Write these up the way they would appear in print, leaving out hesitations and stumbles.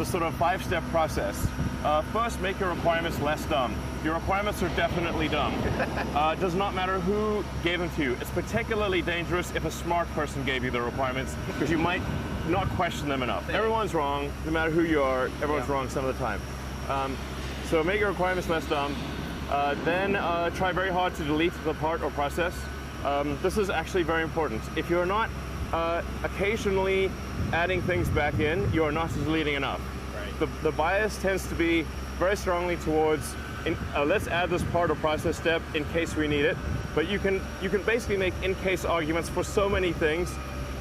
the sort of 5-step process. First, make your requirements less dumb. Your requirements are definitely dumb. It does not matter who gave them to you. It's particularly dangerous if a smart person gave you the requirements, because you might not question them enough. Everyone's wrong, no matter who you are, everyone's wrong some of the time. So make your requirements less dumb. Then try very hard to delete the part or process. This is actually very important. If you're not occasionally adding things back in, you are not deleting enough. Right. The bias tends to be very strongly towards, let's add this part or process step in case we need it. But you can basically make in-case arguments for so many things.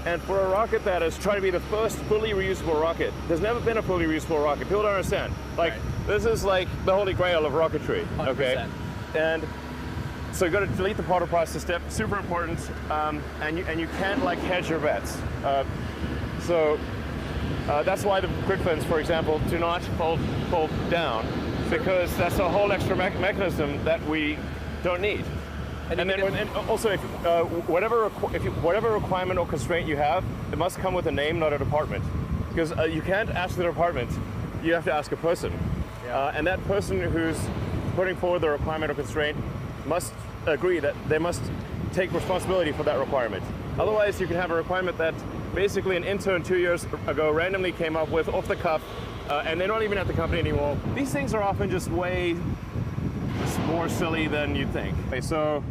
And for a rocket that is trying to be the first fully reusable rocket, there's never been a fully reusable rocket. People don't understand. Like, this is like the holy grail of rocketry, 100%. Okay? And so you got to delete the part or process step, super important, and you can't like hedge your bets. That's why the grid fins, for example, do not fold down, because that's a whole extra mechanism that we don't need. And also, whatever requirement or constraint you have, it must come with a name, not a department. Because you can't ask the department, you have to ask a person. Yeah. And that person who's putting forward the requirement or constraint must agree that they must take responsibility for that requirement. Otherwise, you can have a requirement that basically an intern 2 years ago randomly came up with off the cuff, and they're not even at the company anymore. These things are often just way more silly than you'd think. Okay, so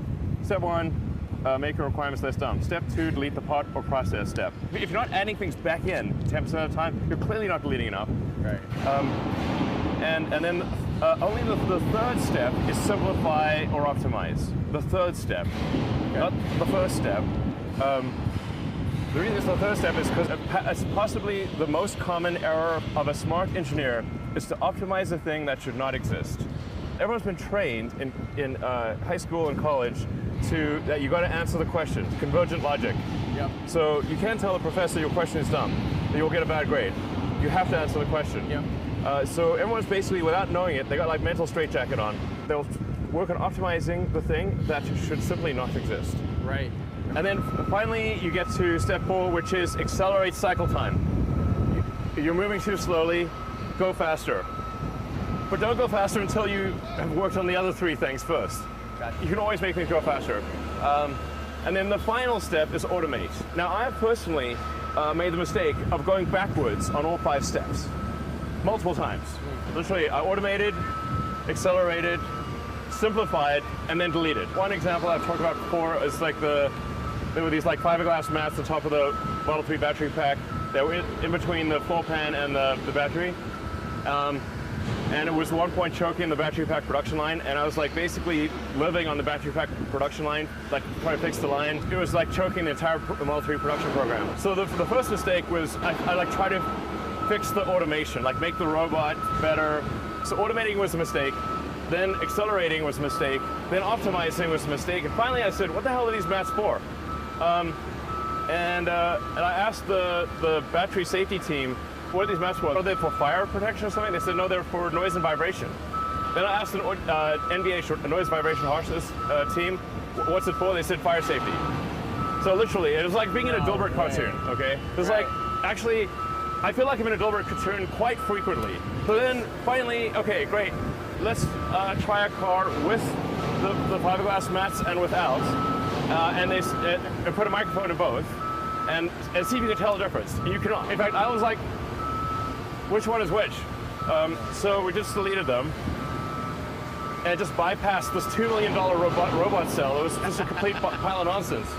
step 1, make your requirements less dumb. Step 2, delete the part or process step. If you're not adding things back in 10% of the time, you're clearly not deleting enough. Right. And then only the third step is simplify or optimize. The third step, not the first step. The reason it's the third step is because it's possibly the most common error of a smart engineer is to optimize a thing that should not exist. Everyone's been trained in high school and college that you got to answer the question, convergent logic. Yep. So you can't tell the professor your question is dumb, you'll get a bad grade. You have to answer the question. Yep. So everyone's basically, without knowing it, they got like mental straitjacket on. They'll work on optimizing the thing that should simply not exist. Right. And then finally you get to step 4, which is accelerate cycle time. You're moving too slowly, go faster. But don't go faster until you have worked on the other 3 things first. Gotcha. You can always make things go faster. And then the final step is automate. Now, I have personally made the mistake of going backwards on all 5 steps, multiple times. Literally, I automated, accelerated, simplified, and then deleted. One example I've talked about before is like there were these like fiberglass mats on top of the Model 3 battery pack that were in between the floor pan and the battery. And it was at one point choking the battery pack production line, and I was like basically living on the battery pack production line, like trying to fix the line. It was like choking the entire Model 3 production program. So the first mistake was I like try to fix the automation, like make the robot better. So automating was a mistake, then accelerating was a mistake, then optimizing was a mistake, and finally I said, what the hell are these mats for? And I asked the battery safety team, what are these mats for? Are they for fire protection or something? They said, no, they're for noise and vibration. Then I asked an NBA noise vibration harshness team, what's it for? They said fire safety. So literally, it was like being in a Dilbert cartoon, okay? It was like, actually, I feel like I'm in a Dilbert cartoon quite frequently. So then finally, okay, great. Let's try a car with the fiberglass mats and without. And they put a microphone in both and see if you can tell the difference. You cannot. In fact, I was like, which one is which? So we just deleted them and just bypassed this $2 million robot cell. It was just a complete pile of nonsense.